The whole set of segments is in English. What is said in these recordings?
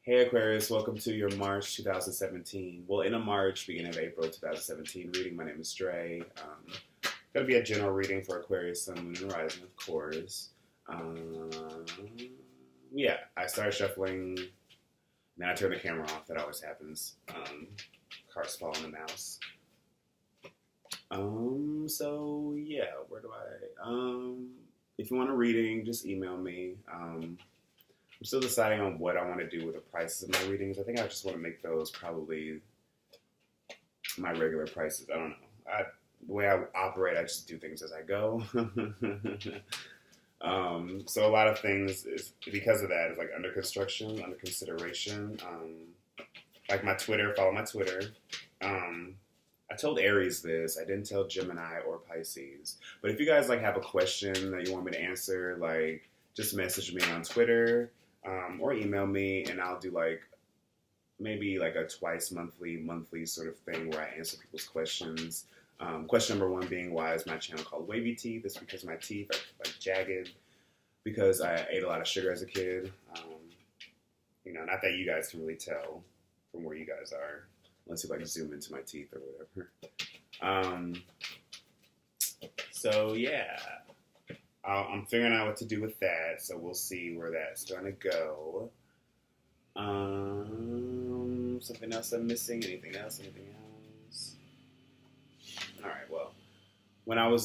Hey Aquarius, welcome to your March 2017. Well, end of March, beginning of April 2017 reading. My name is Dre. Going to be a general reading for Aquarius, Sun, Moon, and Rising, of course. Um, yeah, I started shuffling, then I turned the camera off. That always happens. Cards fall on the mouse. So yeah, where do if you want a reading, just email me. I'm still deciding on what I want to do with the prices of my readings. I think I just want to make those probably my regular prices. I don't know. The way I operate, I just do things as I go. So a lot of things is because of that is like under construction, under consideration. Like my Twitter, follow my Twitter. I told Aries this. I didn't tell Gemini or Pisces. But if you guys like have a question that you want me to answer, like just message me on Twitter. Or email me, and I'll do like maybe like a twice monthly sort of thing where I answer people's questions. Question number one being, why is my channel called Wavy Teeth? It's because my teeth are like jagged because I ate a lot of sugar as a kid. Not that you guys can really tell from where you guys are, unless you like zoom into my teeth or whatever. So yeah. I'm figuring out what to do with that, so we'll see where that's going to go. Something else I'm missing? Anything else? All right, well, when I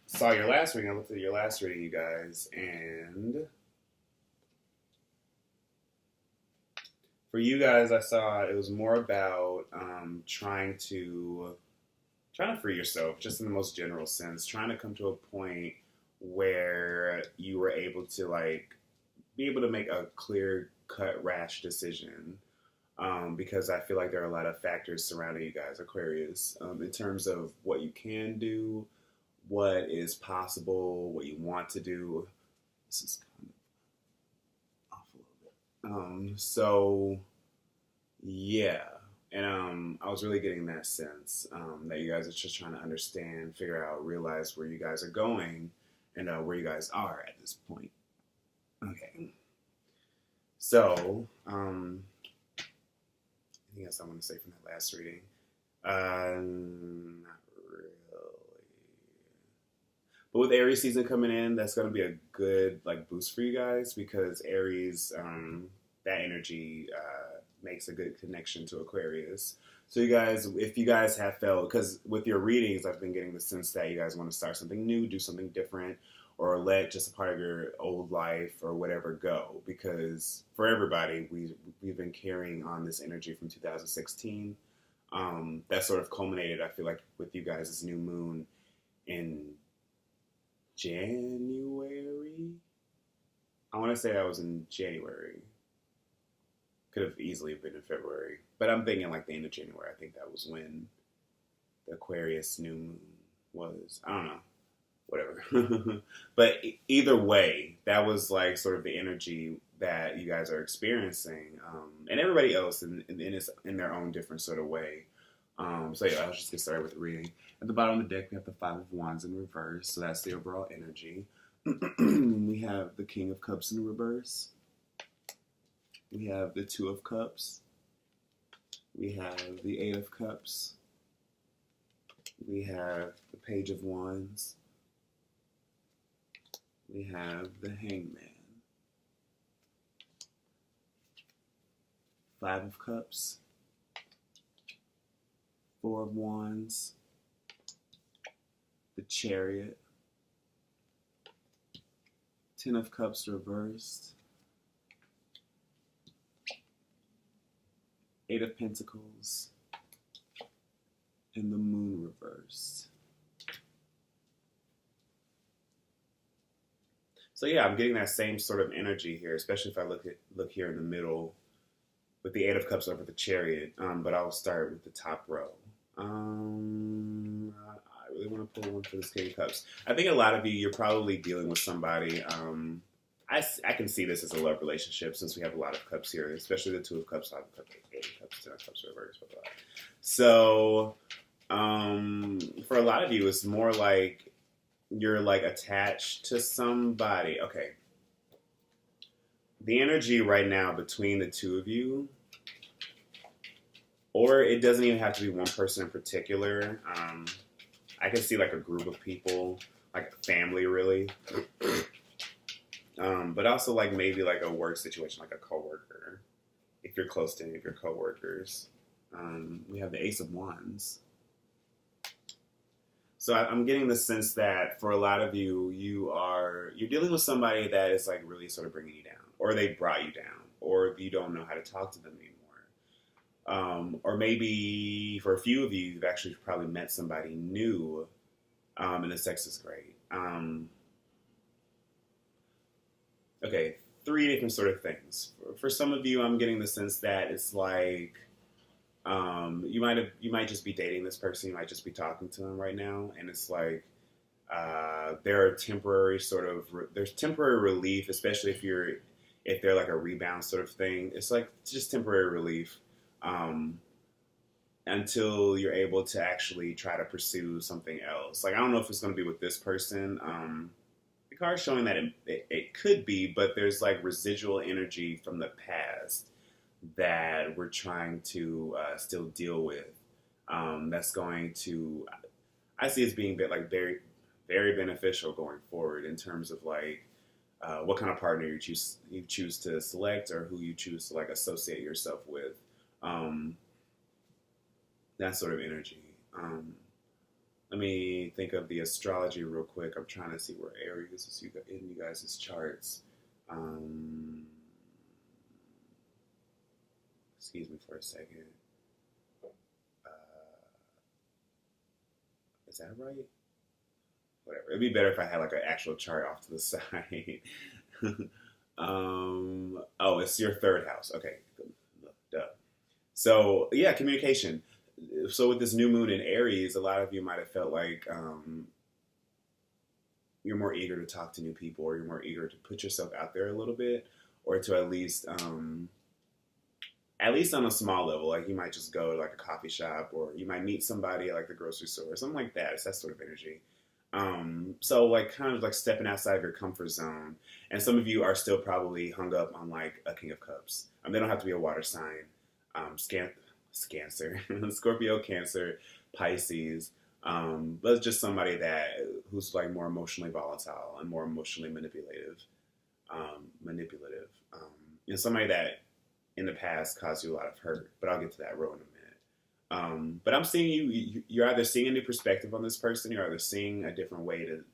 saw your last reading, I looked at your last reading, you guys, and for you guys, I saw it was more about trying to free yourself, just in the most general sense, trying to come to a point where you were able to be able to make a clear cut, rash decision. Because I feel like there are a lot of factors surrounding you guys, Aquarius, in terms of what you can do, what is possible, what you want to do. This is kind of off a little bit. So yeah. And I was really getting that sense that you guys are just trying to understand, figure out, realize where you guys are going and where you guys are at this point. Okay. So, anything else I want to say from that last reading? Not really. But with Aries season coming in, that's going to be a good boost for you guys because Aries, that energy makes a good connection to Aquarius. So you guys, if you guys have felt, because with your readings, I've been getting the sense that you guys want to start something new, do something different, or let just a part of your old life or whatever go. Because for everybody, we've been carrying on this energy from 2016. That sort of culminated, I feel like, with you guys' this new moon in January. I want to say that was in January. Could have easily been in February, but I'm thinking like the end of January. I think that was when the Aquarius new moon was. I don't know, whatever. But either way, that was like sort of the energy that you guys are experiencing, and everybody else in their own different sort of way. So yeah, I'll just get started with the reading. At the bottom of the deck, we have the Five of Wands in reverse, so that's the overall energy. We have the King of Cups in reverse. We have the Two of Cups. We have the Eight of Cups. We have the Page of Wands. We have the Hangman. Five of Cups. Four of Wands. The Chariot. Ten of Cups reversed. Eight of Pentacles, and the Moon reversed. So yeah, I'm getting that same sort of energy here, especially if I look here in the middle with the Eight of Cups over the Chariot. But I'll start with the top row. I really want to pull one for this King of Cups. I think a lot of you're probably dealing with somebody. I can see this as a love relationship since we have a lot of cups here, especially the Two of Cups, Five of Cups, Eight of Cups, Ten of Cups reverse, blah, blah, blah. So, for a lot of you, it's more like you're attached to somebody. Okay. the energy right now between the two of you, or it doesn't even have to be one person in particular. I can see like a group of people, like a family, really. But also like maybe like a work situation, like a coworker, if you're close to any of your coworkers. We have the Ace of Wands. So I'm getting the sense that for a lot of you, you're dealing with somebody that is like really sort of bringing you down, or they brought you down, or you don't know how to talk to them anymore. Or maybe for a few of you, you've actually probably met somebody new, and the sex is great. Okay, three different sort of things. For some of you, I'm getting the sense that it's like you might just be dating this person, you might just be talking to them right now, and it's like there are temporary there's temporary relief, especially if they're like a rebound sort of thing. It's like just temporary relief until you're able to actually try to pursue something else. Like I don't know if it's going to be with this person. The card's showing that it could be, but there's like residual energy from the past that we're trying to still deal with. That's going to, I see as being like very, very beneficial going forward in terms of like what kind of partner you choose to select, or who you choose to like associate yourself with. That sort of energy. Let me think of the astrology real quick. I'm trying to see where Aries is in you guys' charts. Excuse me for a second. Is that right? Whatever. It'd be better if I had like an actual chart off to the side. Oh, it's your third house. Okay, duh. So yeah, communication. So with this new moon in Aries, a lot of you might have felt like you're more eager to talk to new people, or you're more eager to put yourself out there a little bit, or to at least on a small level, like you might just go to like a coffee shop, or you might meet somebody at like the grocery store or something like that. It's that sort of energy. So like kind of like stepping outside of your comfort zone. And some of you are still probably hung up on like a King of Cups. They don't have to be a water sign. Cancer, Scorpio, Cancer, Pisces. But it's just somebody who's like more emotionally volatile and more emotionally manipulative. And somebody that in the past caused you a lot of hurt, but I'll get to that real in a minute. But I'm seeing you're either seeing a new perspective on this person, you're either seeing a different way to,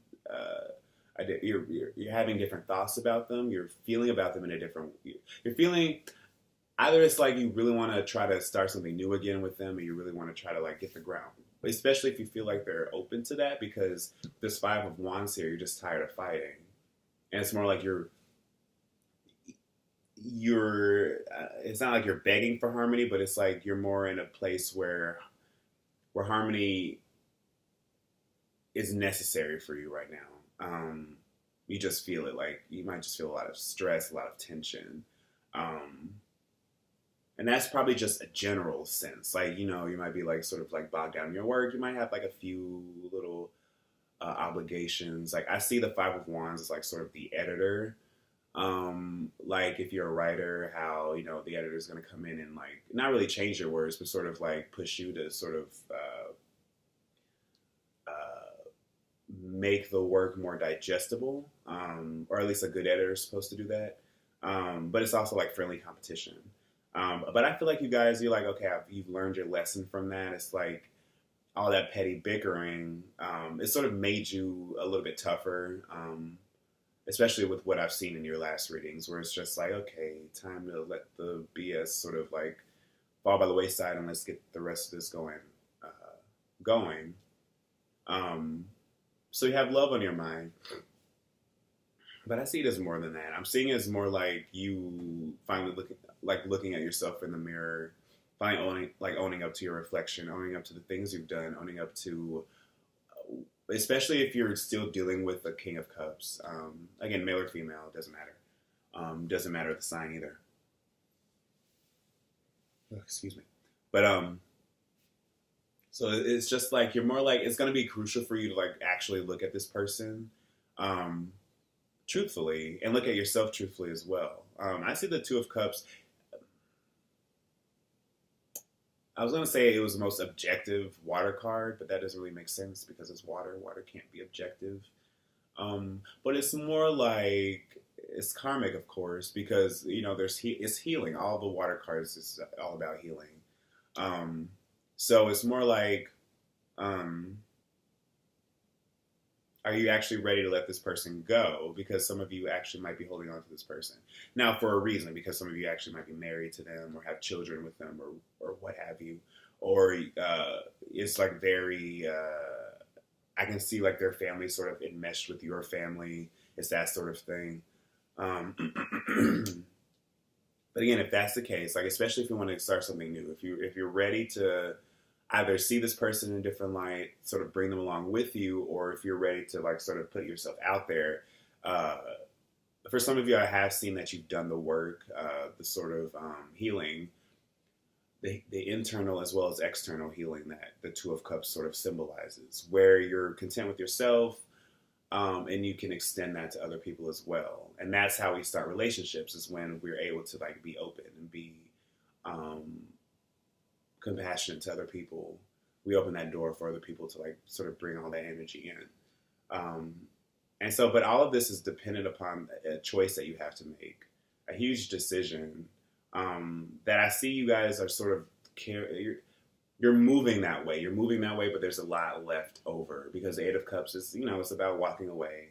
you're having different thoughts about them, you're feeling about them in a different, you're feeling, either it's like you really want to try to start something new again with them, or you really want to try to like get the ground. But especially if you feel like they're open to that, because this Five of Wands here, you're just tired of fighting. And it's more like it's not like you're begging for harmony, but it's like you're more in a place where harmony is necessary for you right now. You just feel it, like you might just feel a lot of stress, a lot of tension. And that's probably just a general sense. Like, you might be like sort of like bogged down in your work. You might have like a few little obligations. Like I see the Five of Wands as like sort of the editor. Like if you're a writer, how, the editor is going to come in and like not really change your words, but sort of like push you to sort of make the work more digestible, or at least a good editor is supposed to do that. But it's also like friendly competition. But I feel like you guys, you're like, okay, you've learned your lesson from that. It's like all that petty bickering, it sort of made you a little bit tougher, especially with what I've seen in your last readings, where it's just like, okay, time to let the BS sort of like fall by the wayside and let's get the rest of this going. So you have love on your mind. But I see it as more than that. I'm seeing it as more like you finally looking at yourself in the mirror, finally owning up to your reflection, owning up to the things you've done, owning up to, especially if you're still dealing with the King of Cups. Again, male or female, doesn't matter. Doesn't matter the sign either. Oh, excuse me. But so it's just like you're more like, it's going to be crucial for you to like actually look at this person. truthfully and look at yourself truthfully as well. I see the Two of Cups. I was going to say it was the most objective water card, but that doesn't really make sense because it's water. Water can't be objective. But it's more like it's karmic, of course, because it's healing. All the water cards is all about healing. So it's more like, are you actually ready to let this person go? Because some of you actually might be holding on to this person now for a reason. Because some of you actually might be married to them or have children with them or what have you. Or it's like very. I can see like their family sort of enmeshed with your family. It's that sort of thing. But again, if that's the case, like especially if you want to start something new, if you're ready to either see this person in a different light, sort of bring them along with you, or if you're ready to like sort of put yourself out there. For some of you, I have seen that you've done the work, the sort of healing. The internal as well as external healing that the Two of Cups sort of symbolizes, where you're content with yourself, and you can extend that to other people as well. And that's how we start relationships, is when we're able to like be open and be compassionate to other people. We open that door for other people to like sort of bring all that energy in. And so, but all of this is dependent upon a choice that you have to make, a huge decision. That I see you guys are sort of you're moving that way. You're moving that way, but there's a lot left over because the Eight of Cups is, it's about walking away,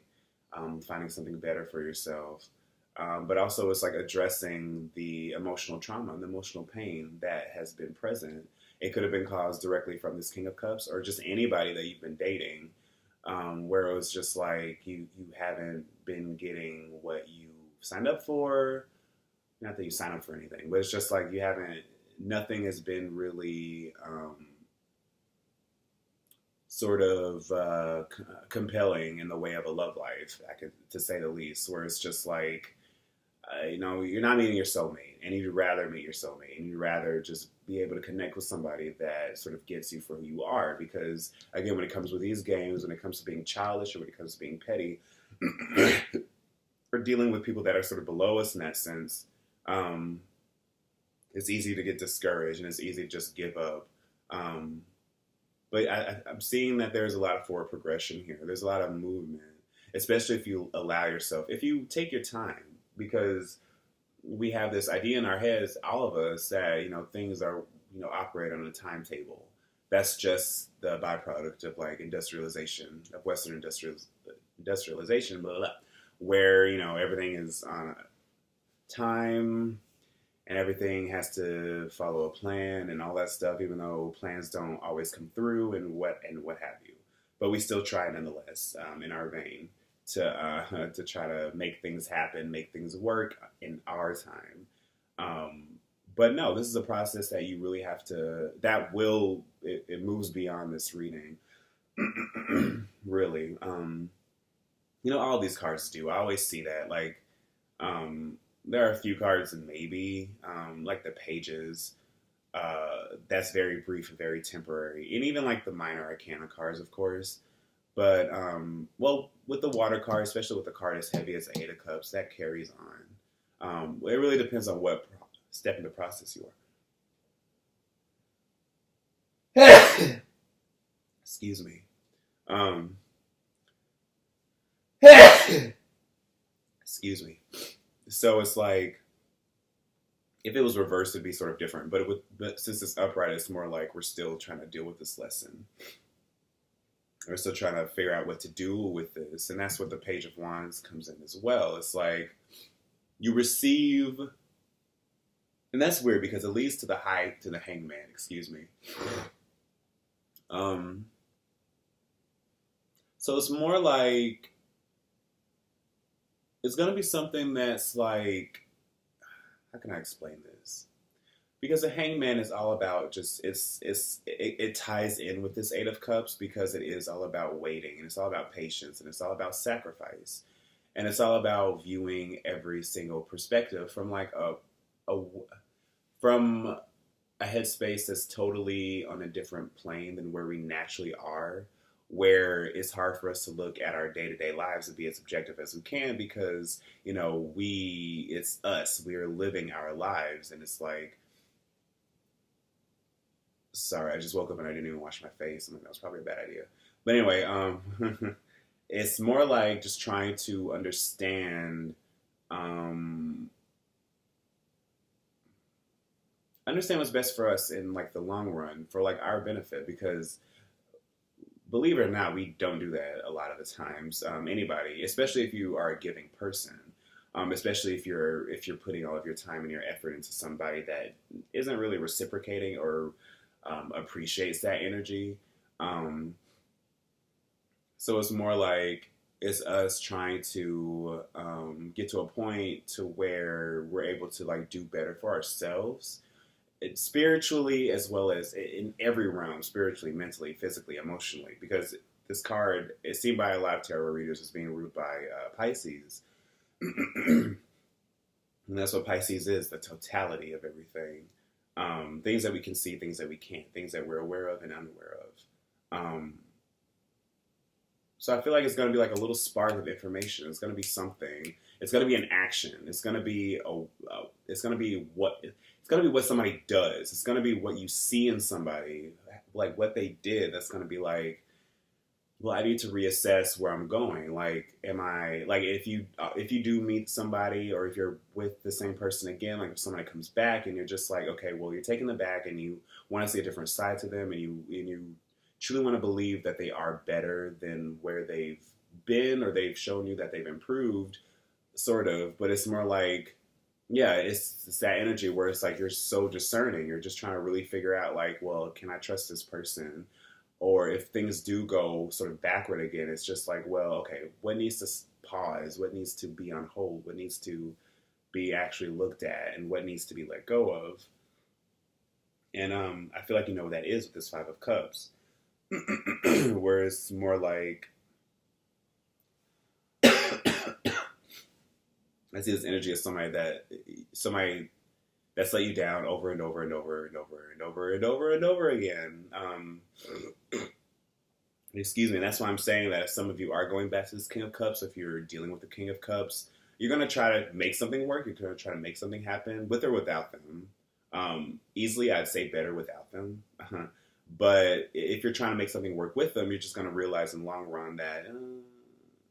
finding something better for yourself. But also it's like addressing the emotional trauma and the emotional pain that has been present. It could have been caused directly from this King of Cups or just anybody that you've been dating, where it was just like you haven't been getting what you signed up for. Not that you sign up for anything, but it's just like nothing has been really sort of compelling in the way of a love life, to say the least, where it's just like, you're not meeting your soulmate, and you'd rather meet your soulmate, and you'd rather just be able to connect with somebody that sort of gets you for who you are. Because, again, when it comes with these games, when it comes to being childish or when it comes to being petty, or dealing with people that are sort of below us in that sense, it's easy to get discouraged and it's easy to just give up. But I'm seeing that there's a lot of forward progression here. There's a lot of movement, especially if you allow yourself, if you take your time, because we have this idea in our heads, all of us, that, things are, operate on a timetable. That's just the byproduct of like industrialization, of Western industrialization, blah, blah, blah, where, everything is on time and everything has to follow a plan and all that stuff, even though plans don't always come through and what have you. But we still try nonetheless, in our vein, to try to make things happen, make things work in our time. But no, this is a process that you really have to, it moves beyond this reading. Really. All these cards do. I always see that. Like, there are a few cards and maybe, like the Pages, that's very brief and very temporary. And even like the minor arcana cards, of course. But, with the water card, especially with the card as heavy as the Eight of Cups, that carries on. It really depends on what step in the process you are. Excuse me. Excuse me. So it's like, if it was reversed, it'd be sort of different. But since it's upright, it's more like we're still trying to deal with this lesson. We're still trying to figure out what to do with this. And that's what the Page of Wands comes in as well. It's like you receive, and that's weird because it leads to the Hangman, excuse me. So it's more like, it's going to be something that's like, how can I explain this? Because the Hangman is all about just, it ties in with this Eight of Cups because it is all about waiting, and it's all about patience, and it's all about sacrifice. And it's all about viewing every single perspective from like from a headspace that's totally on a different plane than where we naturally are, where it's hard for us to look at our day-to-day lives and be as objective as we can because, it's us. We're living our lives. And it's like, sorry, I just woke up and I didn't even wash my face. I mean, that was probably a bad idea. But anyway, it's more like just trying to um, understand what's best for us in like the long run for like our benefit because believe it or not, we don't do that a lot of the times. Anybody, especially if you are a giving person, especially if you're putting all of your time and your effort into somebody that isn't really reciprocating or appreciates that energy. Um, so it's more like it's us trying to get to a point to where we're able to like do better for ourselves spiritually as well as in every realm, spiritually, mentally, physically, emotionally, because this card is seen by a lot of tarot readers as being ruled by Pisces. And that's what Pisces is, the totality of everything. Things that we can see, things that we can't, things that we're aware of and unaware of. So I feel like it's going to be like a little spark of information. It's going to be something. It's going to be an action. It's going to be what somebody does. It's going to be what you see in somebody, like what they did. That's going to be like, well, I need to reassess where I'm going. Like, am I like if you do meet somebody or if you're with the same person again, like if somebody comes back and you're just like, okay, well, you're taking them back and you want to see a different side to them and you truly want to believe that they are better than where they've been or they've shown you that they've improved, sort of. But it's more like, yeah, it's that energy where it's like you're so discerning. You're just trying to really figure out like, well, can I trust this person? Or if things do go sort of backward again, it's just like, well, okay, what needs to pause? What needs to be on hold? What needs to be actually looked at? And what needs to be let go of? And I feel like you know what that is with this Five of Cups. Where it's more like I see this energy of somebody that's let you down over and over and over and over and over and over and over again. Excuse me. That's why I'm saying that if some of you are going back to this King of Cups, if you're dealing with the King of Cups, you're going to try to make something work. You're going to try to make something happen with or without them. Easily, I'd say better without them. But if you're trying to make something work with them, you're just going to realize in the long run that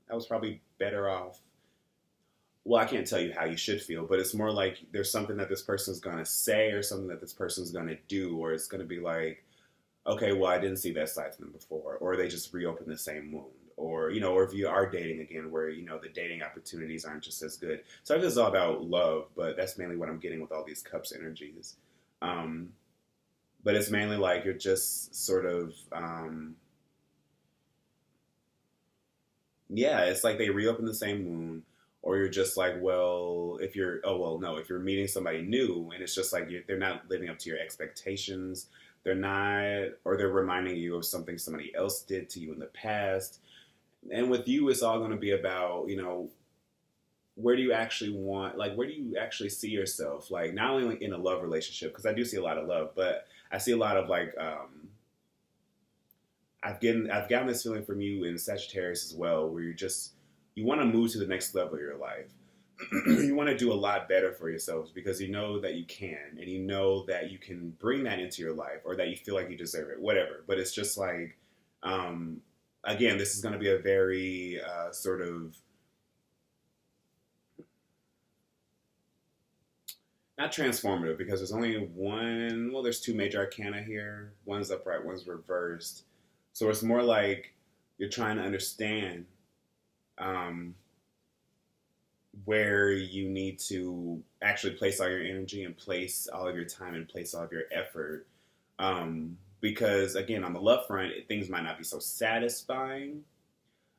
I was probably better off. Well, I can't tell you how you should feel, but it's more like there's something that this person's going to say or something that this person's going to do, or it's going to be like, okay, well, I didn't see that side to them before, or they just reopened the same wound, or, or if you are dating again where, the dating opportunities aren't just as good. So this is all about love, but that's mainly what I'm getting with all these cups energies. But it's mainly like you're just sort of, it's like they reopen the same wound, or you're just like, well, if you're meeting somebody new and it's just like they're not living up to your expectations, they're not, or they're reminding you of something somebody else did to you in the past. And with you, it's all going to be about, where do you actually where do you actually see yourself? Like, not only in a love relationship, because I do see a lot of love, but I see a lot of I've gotten this feeling from you in Sagittarius as well, where you want to move to the next level of your life. You want to do a lot better for yourselves because you know that you can, and you know that you can bring that into your life, or that you feel like you deserve it, whatever. But it's just like, again, this is going to be a very sort of, not transformative, because there's only one, well, there's two major arcana here. One's upright, one's reversed. So it's more like you're trying to understand where you need to actually place all your energy and place all of your time and place all of your effort. Because, again, on the love front, things might not be so satisfying.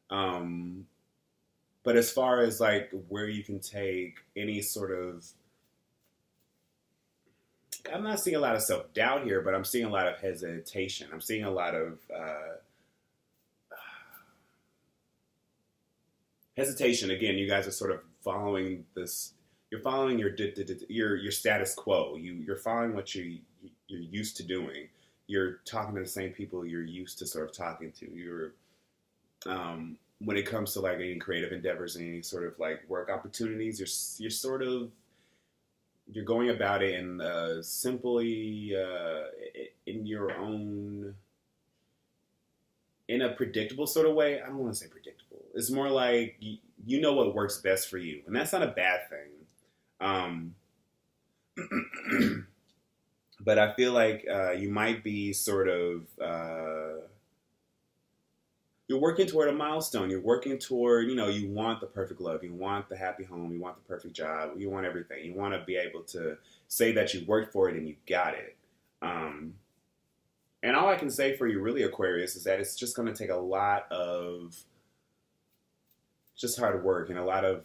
But as far as, like, where you can take any sort of, I'm not seeing a lot of self-doubt here, but I'm seeing a lot of hesitation. I'm seeing a lot of hesitation. Again, you guys are sort of following this. You're following your status quo. You're following what you're used to doing. You're talking to the same people you're used to sort of talking to. When it comes to like any creative endeavors and any sort of like work opportunities, you're sort of you're going about it in simply in your own in a predictable sort of way. I don't want to say predictable. It's more like you know what works best for you, and that's not a bad thing. Um, but I feel like you might be sort of you're working toward a milestone. You're working toward, you want the perfect love. You want the happy home. You want the perfect job. You want everything. You want to be able to say that you worked for it and you got it. Um, and all I can say for you, really, Aquarius, is that it's just going to take a lot of just hard work and a lot of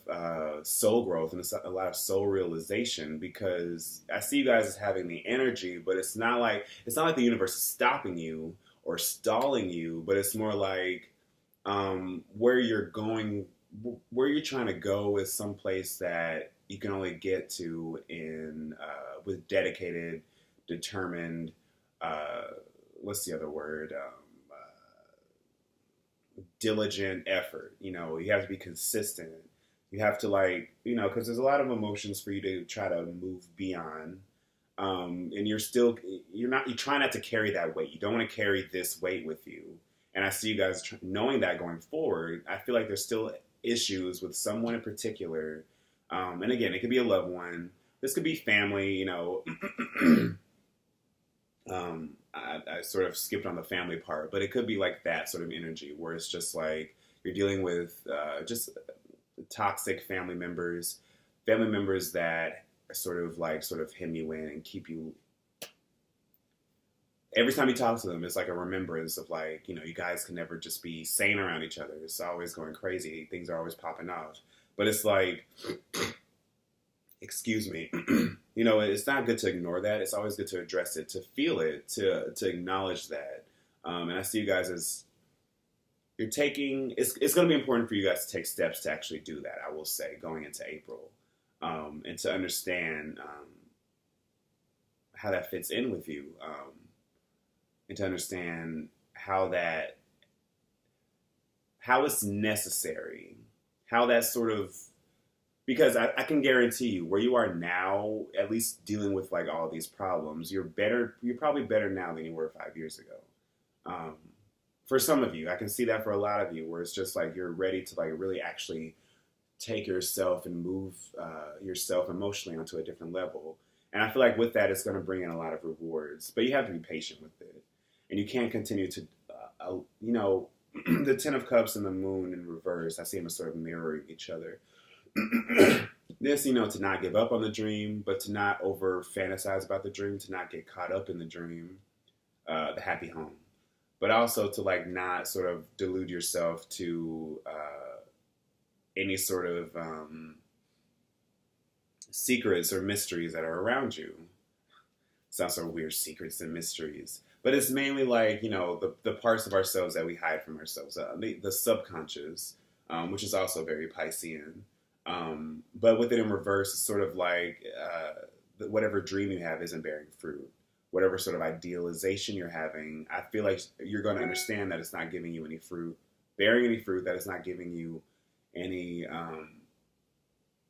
soul growth and a lot of soul realization, because I see you guys as having the energy, but it's not like the universe is stopping you or stalling you, but it's more like where you're going, where you're trying to go is someplace that you can only get to in with dedicated, determined. Uh, what's the other word? Diligent effort. You have to be consistent. You have to because there's a lot of emotions for you to try to move beyond. And you try not to carry that weight. You don't want to carry this weight with you. And I see you guys knowing that going forward. I feel like there's still issues with someone in particular. And again, it could be a loved one. This could be family, I sort of skipped on the family part, but it could be like that sort of energy where it's just like you're dealing with just toxic family members that sort of hem you in and keep you. Every time you talk to them, it's like a remembrance of you guys can never just be sane around each other. It's always going crazy. Things are always popping off, but it's like, excuse me. It's not good to ignore that. It's always good to address it, to feel it, to acknowledge that. And I see you guys as you're taking. It's going to be important for you guys to take steps to actually do that. I will say, going into April, and to understand how that fits in with you, and to understand how it's necessary, how that sort of. Because I can guarantee you, where you are now, at least dealing with all these problems, you're probably better now than you were 5 years ago. For some of you, I can see that for a lot of you, where it's just you're ready to really actually take yourself and move yourself emotionally onto a different level. And I feel like with that, it's going to bring in a lot of rewards. But you have to be patient with it. And you can't continue to, the Ten of Cups and the Moon in reverse, I see them as sort of mirroring each other. This, to not give up on the dream, but to not over fantasize about the dream, to not get caught up in the dream, the happy home, but also to not sort of delude yourself to any sort of secrets or mysteries that are around you. Sounds so weird, secrets and mysteries, but it's mainly the parts of ourselves that we hide from ourselves, the subconscious, which is also very Piscean. But with it in reverse, it's sort of whatever dream you have isn't bearing fruit. Whatever sort of idealization you're having, I feel like you're going to understand that it's not giving you any fruit, bearing any fruit, that it's not giving you any,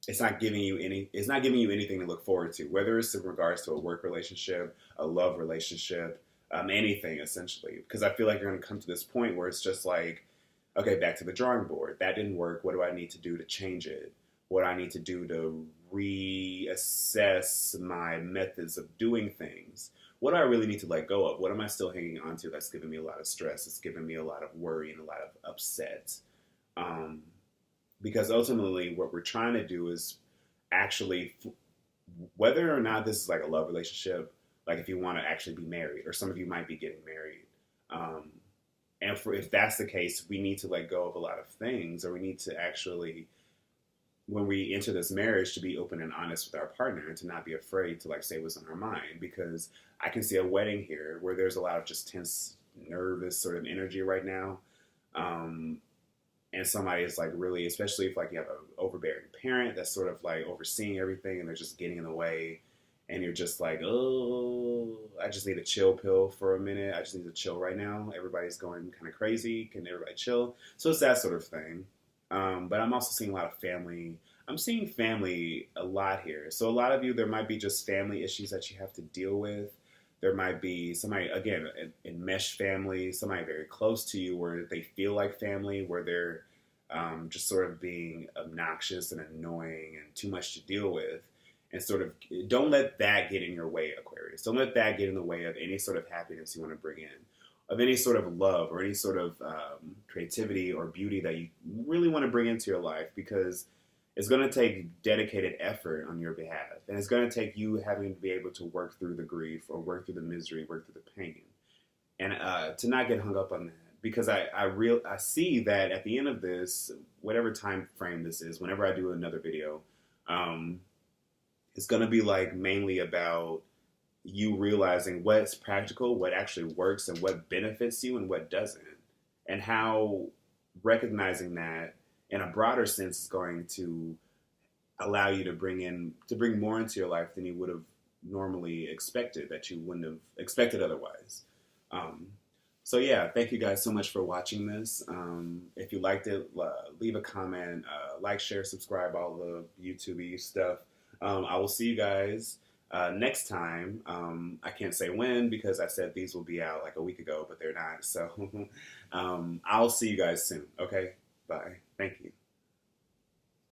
it's not giving you anything to look forward to, whether it's in regards to a work relationship, a love relationship, anything essentially. Because I feel like you're going to come to this point where it's just okay, back to the drawing board. That didn't work. What do I need to do to change it? What I need to do to reassess my methods of doing things? What do I really need to let go of? What am I still hanging on to that's giving me a lot of stress? It's giving me a lot of worry and a lot of upset. Because ultimately what we're trying to do is actually, whether or not this is a love relationship, if you want to actually be married, or some of you might be getting married. And if that's the case, we need to let go of a lot of things, or we need to actually, when we enter this marriage, to be open and honest with our partner and to not be afraid to say what's on our mind. Because I can see a wedding here where there's a lot of just tense, nervous sort of energy right now. And somebody is really, especially if you have an overbearing parent that's sort of overseeing everything and they're just getting in the way. and you're just like, oh, I just need a chill pill for a minute. I just need to chill right now. Everybody's going kind of crazy. Can everybody chill? So it's that sort of thing. But I'm also seeing a lot of family. I'm seeing family a lot here. So a lot of you, there might be just family issues that you have to deal with. There might be somebody, again, in mesh family, somebody very close to you where they feel like family, where they're just sort of being obnoxious and annoying and too much to deal with. And sort of don't let that get in your way, Aquarius. Don't let that get in the way of any sort of happiness you want to bring in, of any sort of love or any sort of creativity or beauty that you really want to bring into your life, because it's going to take dedicated effort on your behalf. And it's going to take you having to be able to work through the grief or work through the misery, work through the pain. And to not get hung up on that. Because I see that at the end of this, whatever time frame this is, whenever I do another video, it's going to be like mainly about you realizing what's practical, what actually works, and what benefits you and what doesn't. And how recognizing that in a broader sense is going to allow you to bring more into your life than you would have normally expected, that you wouldn't have expected otherwise. So yeah, thank you guys so much for watching this. If you liked it, leave a comment, like, share, subscribe, all the YouTube-y stuff. I will see you guys next time. I can't say when because I said these will be out like a week ago, but they're not. So I'll see you guys soon. Okay, bye. Thank you.